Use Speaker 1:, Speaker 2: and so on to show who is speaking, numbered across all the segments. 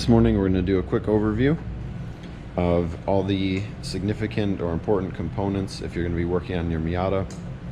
Speaker 1: This morning we're going to do a quick overview of all the significant or important components if you're going to be working on your Miata.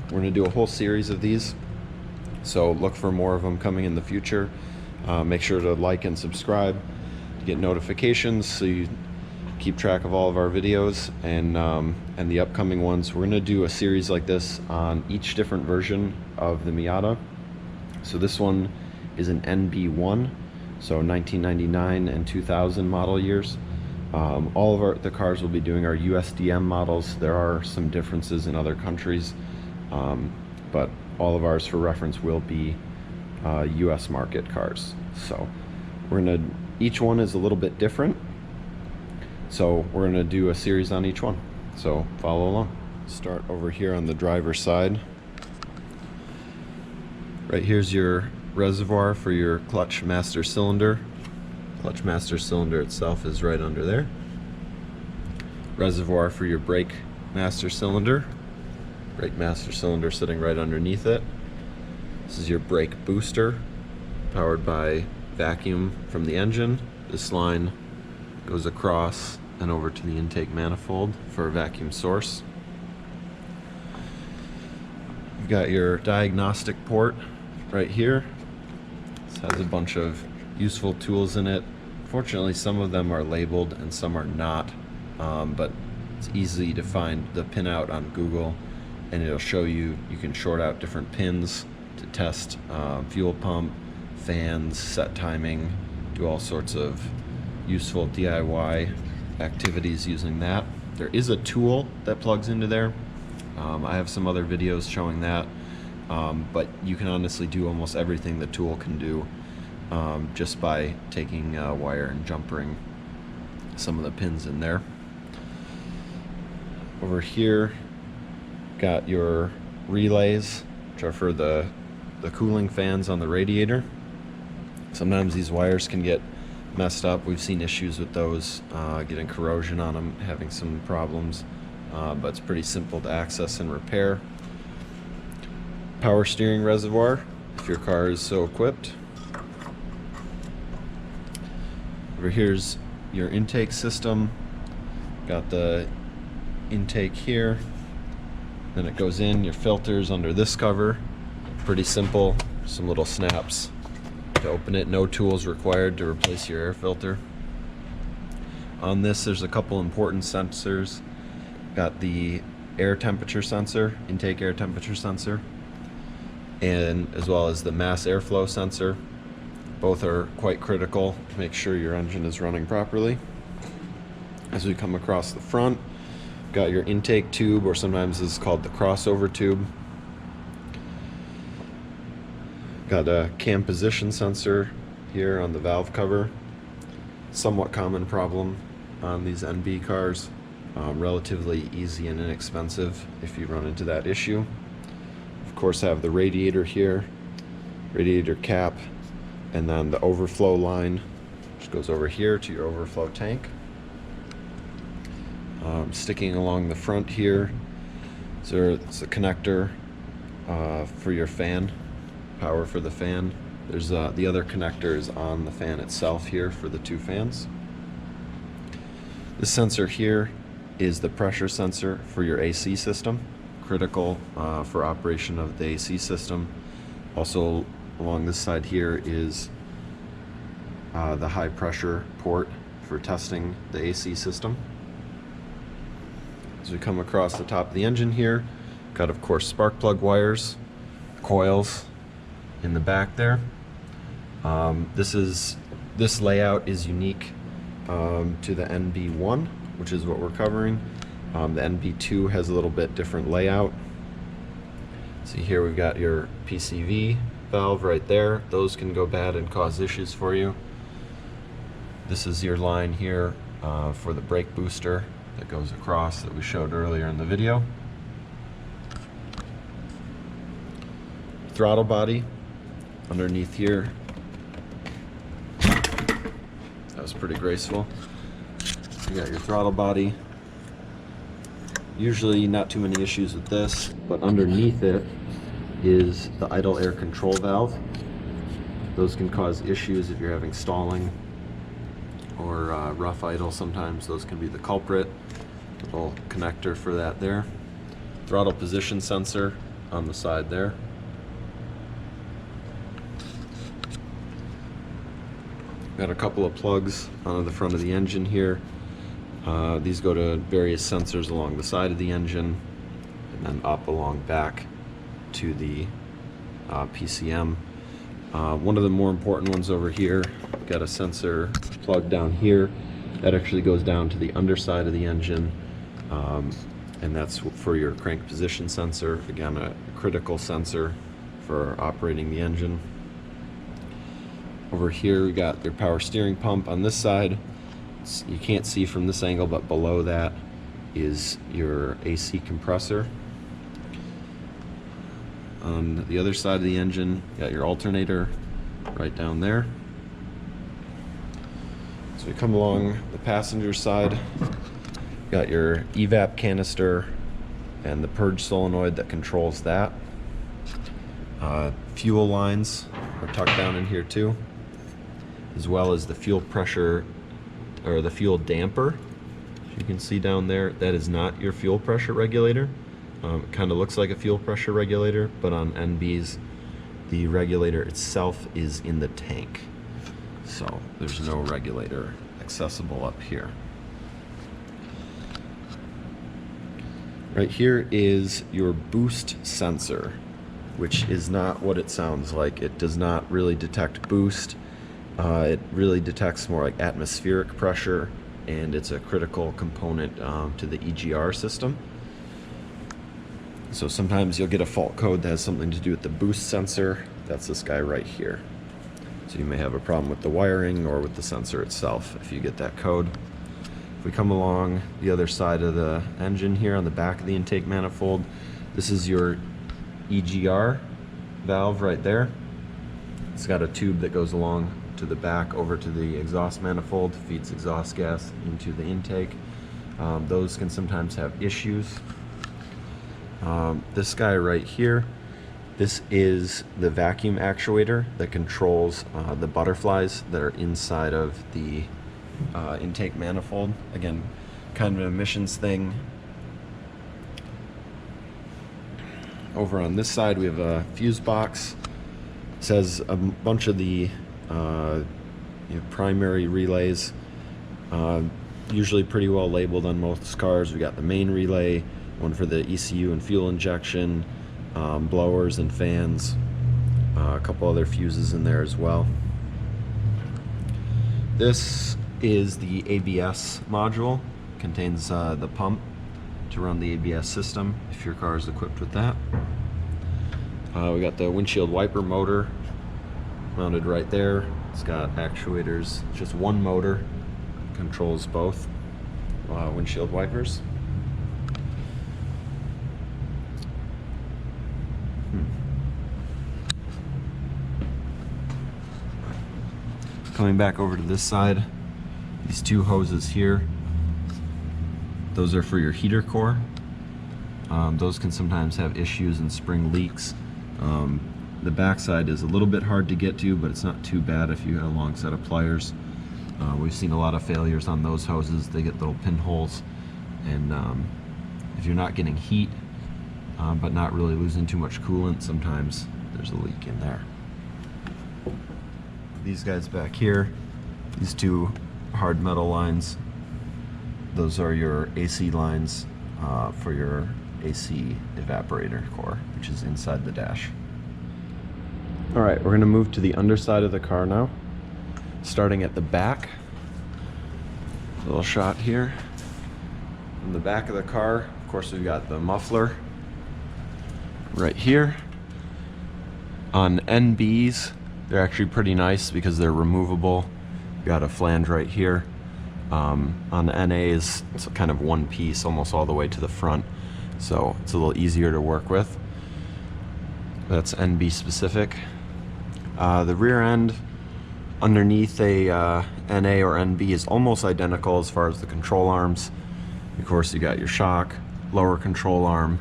Speaker 1: We're going to do a whole series of these, so look for more of them coming in the future. Make sure to like and subscribe to get notifications so you keep track of all of our videos and the upcoming ones. We're going to do a series like this on each different version of the Miata. So this one is an NB1, so 1999 and 2000 model years. All of the cars will be doing our USDM models. There are some differences in other countries, but all of ours for reference will be US market cars. So each one is a little bit different, so we're gonna do a series on each one, so follow along. Start over here on the driver's side. Right here's your reservoir for your clutch master cylinder. Clutch master cylinder itself is right under there. Reservoir for your brake master cylinder. Brake master cylinder sitting right underneath it. This is your brake booster, powered by vacuum from the engine. This line goes across and over to the intake manifold for a vacuum source. You've got your diagnostic port right here. This has a bunch of useful tools in it. Fortunately, some of them are labeled and some are not, but it's easy to find the pinout on Google, and it'll show you can short out different pins to test fuel pump, fans, set timing, do all sorts of useful DIY activities using that. There is a tool that plugs into there. I have some other videos showing that. But you can honestly do almost everything the tool can do just by taking a wire and jumpering some of the pins in there. Over here, got your relays, which are for the cooling fans on the radiator. Sometimes these wires can get messed up. We've seen issues with those, getting corrosion on them, having some problems, but it's pretty simple to access and repair. Power steering reservoir, if your car is so equipped. Over here's your intake system. Got the intake here. Then it goes in, your filters under this cover. Pretty simple, some little snaps to open it. No tools required to replace your air filter. On this, there's a couple important sensors. Got the air temperature sensor, intake air temperature sensor, and as well as the mass airflow sensor. Both are quite critical to make sure your engine is running properly. As we come across the front, got your intake tube, or sometimes this is called the crossover tube. Got a cam position sensor here on the valve cover. Somewhat common problem on these NB cars. Relatively easy and inexpensive if you run into that issue. Of course, I have the radiator here, radiator cap, and then the overflow line, which goes over here to your overflow tank. Sticking along the front here, so it's a connector for your fan, power for the fan. There's the other connector is on the fan itself here for the two fans. This sensor here is the pressure sensor for your AC system. Critical for operation of the AC system. Also along this side here is the high pressure port for testing the AC system. As we come across the top of the engine here, got of course spark plug wires, coils in the back there. This layout is unique to the NB1, which is what we're covering. The NB2 has a little bit different layout. See here we've got your PCV valve right there. Those can go bad and cause issues for you. This is your line here for the brake booster that goes across that we showed earlier in the video. Throttle body underneath here. That was pretty graceful. You got your throttle body. Usually not too many issues with this, but underneath it is the idle air control valve. Those can cause issues if you're having stalling or rough idle sometimes. Those can be the culprit. Little connector for that there. Throttle position sensor on the side there. Got a couple of plugs on the front of the engine here. These go to various sensors along the side of the engine and then up along back to the PCM. One of the more important ones over here, got a sensor plug down here that actually goes down to the underside of the engine, and that's for your crank position sensor. Again, a critical sensor for operating the engine. Over here we got your power steering pump on this side. You can't see from this angle, but below that is your AC compressor. On the other side of the engine, you got your alternator right down there. So we come along the passenger side, got your evap canister and the purge solenoid that controls that. Fuel lines are tucked down in here too, as well as the fuel pressure, or the fuel damper. You can see down there, that is not your fuel pressure regulator. It kind of looks like a fuel pressure regulator, but on NBs, the regulator itself is in the tank. So there's no regulator accessible up here. Right here is your boost sensor, which is not what it sounds like. It does not really detect boost. It really detects more like atmospheric pressure, and it's a critical component to the EGR system. So sometimes you'll get a fault code that has something to do with the boost sensor. That's this guy right here. So you may have a problem with the wiring or with the sensor itself if you get that code. If we come along the other side of the engine here on the back of the intake manifold, this is your EGR valve right there. It's got a tube that goes along to the back over to the exhaust manifold, feeds exhaust gas into the intake. Those can sometimes have issues. This guy right here, this is the vacuum actuator that controls the butterflies that are inside of the intake manifold. Again, kind of an emissions thing. Over on this side we have a fuse box. It says a bunch of the primary relays, usually pretty well labeled on most cars. We got the main relay, one for the ECU and fuel injection, blowers and fans, a couple other fuses in there as well. This is the ABS module, contains the pump to run the ABS system if your car is equipped with that. We got the windshield wiper motor mounted right there. It's got actuators, just one motor controls both windshield wipers. Coming back over to this side, these two hoses here, those are for your heater core. Those can sometimes have issues and spring leaks. The backside is a little bit hard to get to, but it's not too bad if you have a long set of pliers. We've seen a lot of failures on those hoses. They get little pinholes, and if you're not getting heat but not really losing too much coolant, sometimes there's a leak in there. These guys back here, these two hard metal lines, those are your AC lines for your AC evaporator core, which is inside the dash. All right, we're gonna move to the underside of the car now, starting at the back. Little shot here. In the back of the car, of course, we've got the muffler right here. On NBs, they're actually pretty nice because they're removable. Got a flange right here. On the NAs, it's kind of one piece almost all the way to the front, so it's a little easier to work with. That's NB specific. The rear end underneath a NA or NB is almost identical as far as the control arms. Of course, you got your shock, lower control arm,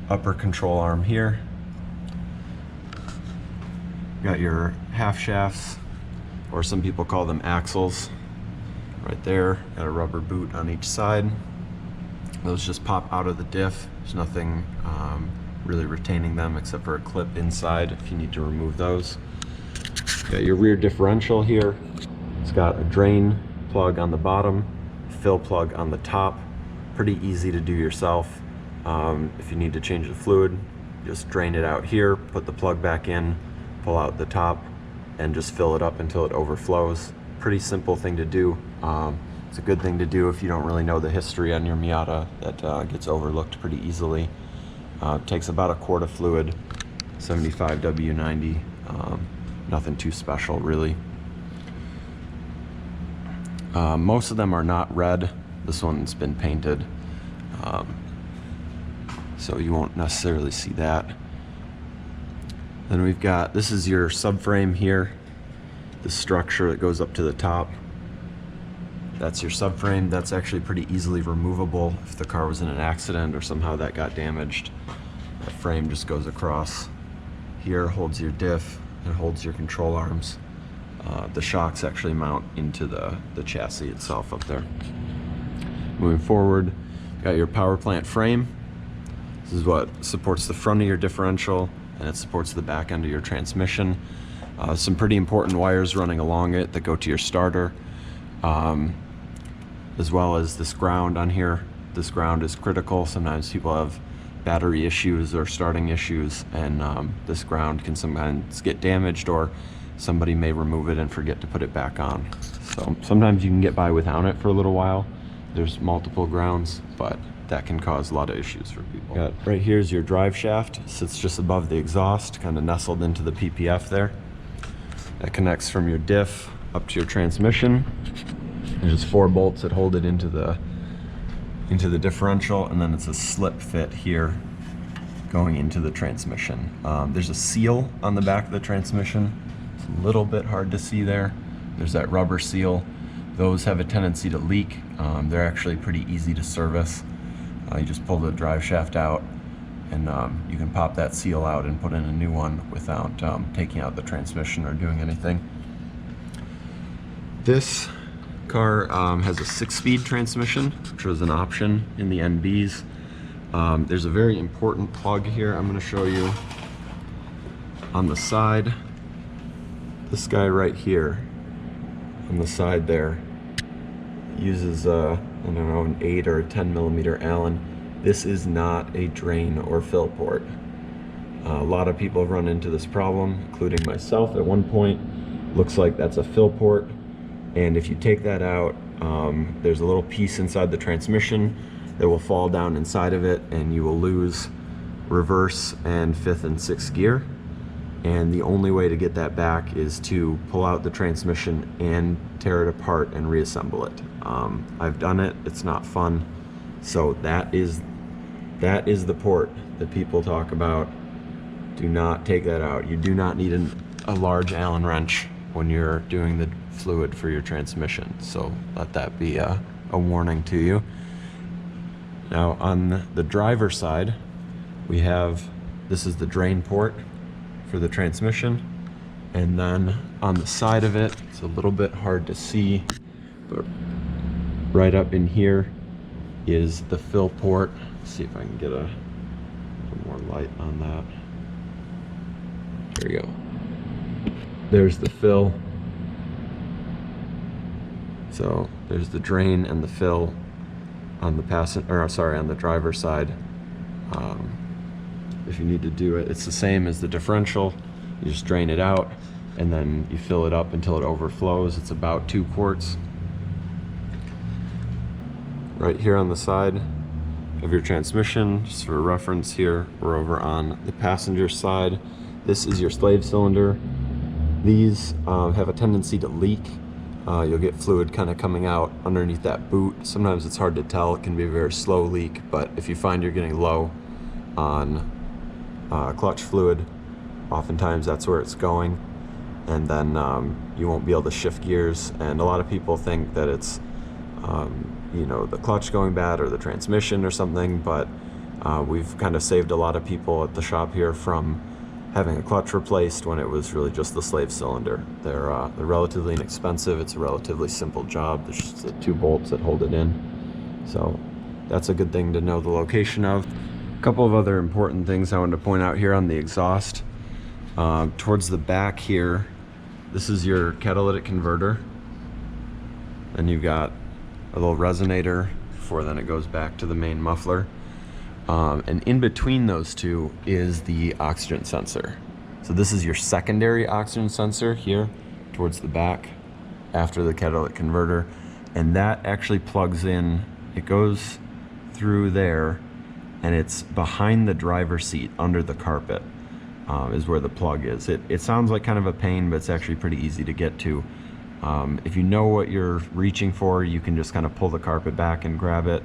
Speaker 1: upper control arm here. Got your half shafts or some people call them axles. Right there, got a rubber boot on each side. Those just pop out of the diff. There's nothing really retaining them except for a clip inside if you need to remove those. Got your rear differential here. It's got a drain plug on the bottom, fill plug on the top. Pretty easy to do yourself. If you need to change the fluid, just drain it out here, put the plug back in, pull out the top, and just fill it up until it overflows. Pretty simple thing to do. It's a good thing to do if you don't really know the history on your Miata. That gets overlooked pretty easily. Takes about a quart of fluid, 75 W90. Nothing too special, really. Most of them are not red. This one's been painted, so you won't necessarily see that. Then we've got, this is your subframe here, the structure that goes up to the top. That's your subframe. That's actually pretty easily removable if the car was in an accident or somehow that got damaged. That frame just goes across here, holds your diff, and holds your control arms. The shocks actually mount into the chassis itself up there. Moving forward, got your power plant frame. This is what supports the front of your differential, and it supports the back end of your transmission. Some pretty important wires running along it that go to your starter, as well as this ground on here. This ground is critical. Sometimes people have battery issues or starting issues, and this ground can sometimes get damaged, or somebody may remove it and forget to put it back on. So sometimes you can get by without it for a little while. There's multiple grounds, but that can cause a lot of issues for people. Got, right here is your drive shaft. Sits just above the exhaust, kind of nestled into the PPF there. That connects from your diff up to your transmission. There's just 4 bolts that hold it into the differential, and then it's a slip fit here going into the transmission. There's a seal on the back of the transmission. It's a little bit hard to see there. There's that rubber seal. Those have a tendency to leak. They're actually pretty easy to service. You just pull the drive shaft out, and you can pop that seal out and put in a new one without taking out the transmission or doing anything. This car has a 6-speed transmission, which was an option in the NBs. There's a very important plug here I'm going to show you on the side. This guy right here on the side there uses I don't know, an 8 or a 10 millimeter Allen. This is not a drain or fill port. A lot of people have run into this problem, including myself at one point. Looks like that's a fill port, and if you take that out, there's a little piece inside the transmission that will fall down inside of it, and you will lose reverse and 5th and 6th gear. And the only way to get that back is to pull out the transmission and tear it apart and reassemble it. I've done it. It's not fun. So that is the port that people talk about. Do not take that out. You do not need a large Allen wrench when you're doing the fluid for your transmission. So let that be a warning to you. Now on the driver's side, we have, this is the drain port for the transmission, and then on the side of it, it's a little bit hard to see, but right up in here is the fill port. Let's see if I can get a little more light on that. There you go. There's the fill. So there's the drain and the fill on the on the driver's side. If you need to do it, it's the same as the differential. You just drain it out, and then you fill it up until it overflows. It's about 2 quarts. Right here on the side of your transmission, just for reference here, we're over on the passenger side. This is your slave cylinder. These have a tendency to leak. You'll get fluid kind of coming out underneath that boot. Sometimes it's hard to tell. It can be a very slow leak, but if you find you're getting low on clutch fluid, oftentimes that's where it's going, and then you won't be able to shift gears. And a lot of people think that it's you know, the clutch going bad or the transmission or something, but we've kind of saved a lot of people at the shop here from having a clutch replaced when it was really just the slave cylinder. They're relatively inexpensive. It's a relatively simple job. There's just the 2 bolts that hold it in. So that's a good thing to know the location of. A couple of other important things I wanted to point out here on the exhaust. Towards the back here, this is your catalytic converter. And you've got a little resonator before then it goes back to the main muffler. And in between those two is the oxygen sensor. So this is your secondary oxygen sensor here towards the back after the catalytic converter. And that actually plugs in, it goes through there, and it's behind the driver's seat under the carpet is where the plug is. It sounds like kind of a pain, but it's actually pretty easy to get to. If you know what you're reaching for, you can just kind of pull the carpet back and grab it.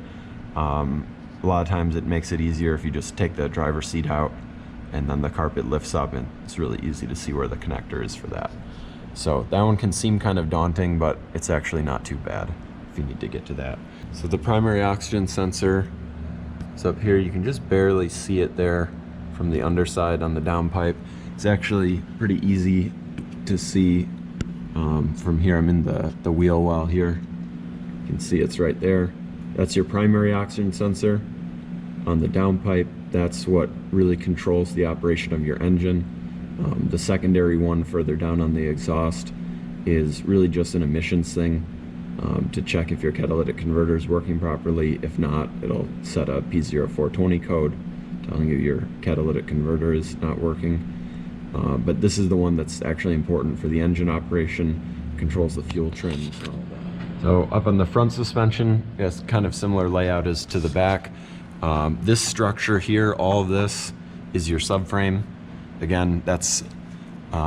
Speaker 1: A lot of times it makes it easier if you just take the driver's seat out and then the carpet lifts up, and it's really easy to see where the connector is for that. So that one can seem kind of daunting, but it's actually not too bad if you need to get to that. So the primary oxygen sensor is up here. You can just barely see it there from the underside on the downpipe. It's actually pretty easy to see from here. I'm in the wheel well here. You can see it's right there. That's your primary oxygen sensor. On the downpipe, that's what really controls the operation of your engine. The secondary one further down on the exhaust is really just an emissions thing to check if your catalytic converter is working properly. If not, it'll set a P0420 code telling you your catalytic converter is not working. But this is the one that's actually important for the engine operation, controls the fuel trims and all that. So up on the front suspension, it's kind of similar layout as to the back. This structure here, all of this is your subframe. Again, that's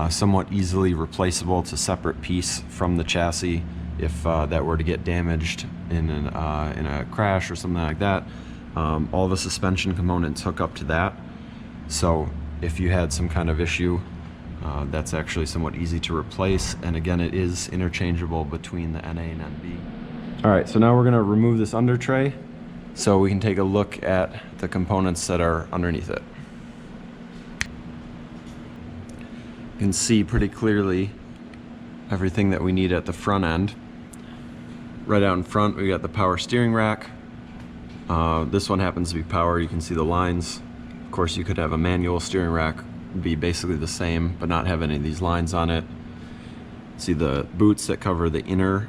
Speaker 1: somewhat easily replaceable. It's a separate piece from the chassis if that were to get damaged in a crash or something like that. All the suspension components hook up to that. So if you had some kind of issue, that's actually somewhat easy to replace. And again, it is interchangeable between the NA and NB. All right, so now we're gonna remove this under tray so we can take a look at the components that are underneath it. You can see pretty clearly everything that we need at the front end. Right out in front, we got the power steering rack. This one happens to be power. You can see the lines. Of course, you could have a manual steering rack, be basically the same, but not have any of these lines on it. See the boots that cover the inner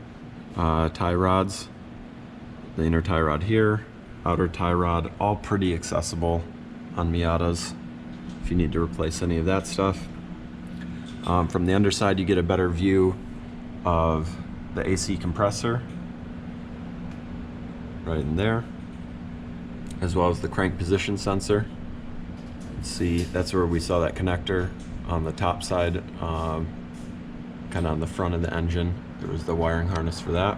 Speaker 1: tie rods. The inner tie rod here, outer tie rod, all pretty accessible on Miatas if you need to replace any of that stuff. From the underside, you get a better view of the AC compressor right in there, as well as the crank position sensor. See, that's where we saw that connector on the top side, kind of on the front of the engine. There was the wiring harness for that.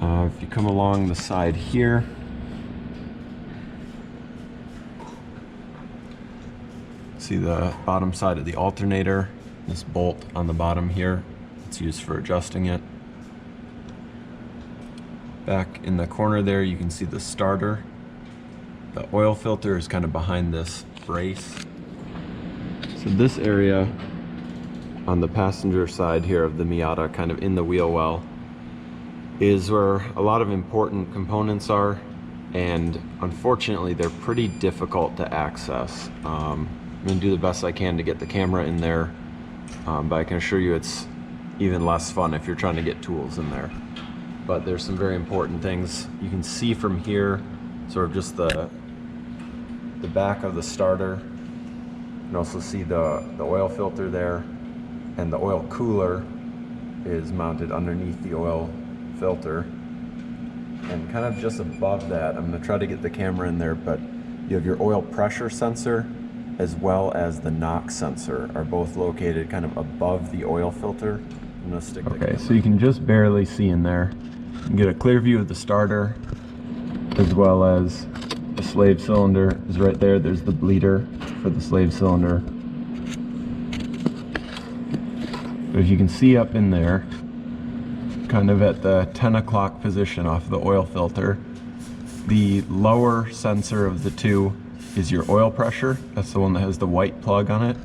Speaker 1: If you come along the side here, see the bottom side of the alternator, this bolt on the bottom here. It's used for adjusting it. Back in the corner there, you can see the starter. The oil filter is kind of behind this brace. So this area on the passenger side here of the Miata, kind of in the wheel well, is where a lot of important components are, and unfortunately they're pretty difficult to access. I'm gonna do the best I can to get the camera in there, but I can assure you it's even less fun if you're trying to get tools in there. But there's some very important things. You can see from here, sort of just the back of the starter. You can also see the oil filter there, and the oil cooler is mounted underneath the oil filter. And kind of just above that, I'm gonna try to get the camera in there, but you have your oil pressure sensor as well as the NOx sensor are both located kind of above the oil filter. I'm gonna stick the camera. So you can just barely see in there. You can get a clear view of the starter, as well as the slave cylinder is right there. There's the bleeder for the slave cylinder. But if you can see up in there, kind of at the 10 o'clock position off the oil filter, the lower sensor of the two
Speaker 2: is your oil pressure. That's the one that has the white plug on it.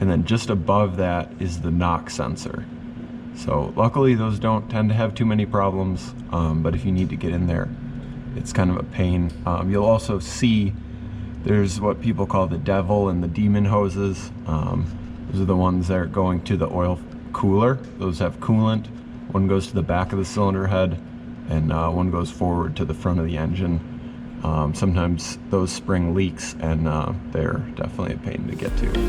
Speaker 2: And then just above that is the knock sensor. So luckily those don't tend to have too many problems, but if you need to get in there, it's kind of a pain. You'll also see there's what people call the devil and the demon hoses. Those are the ones that are going to the oil cooler. Those have coolant. One goes to the back of the cylinder head, and one goes forward to the front of the engine. Sometimes those spring leaks, and they're definitely a pain to get to.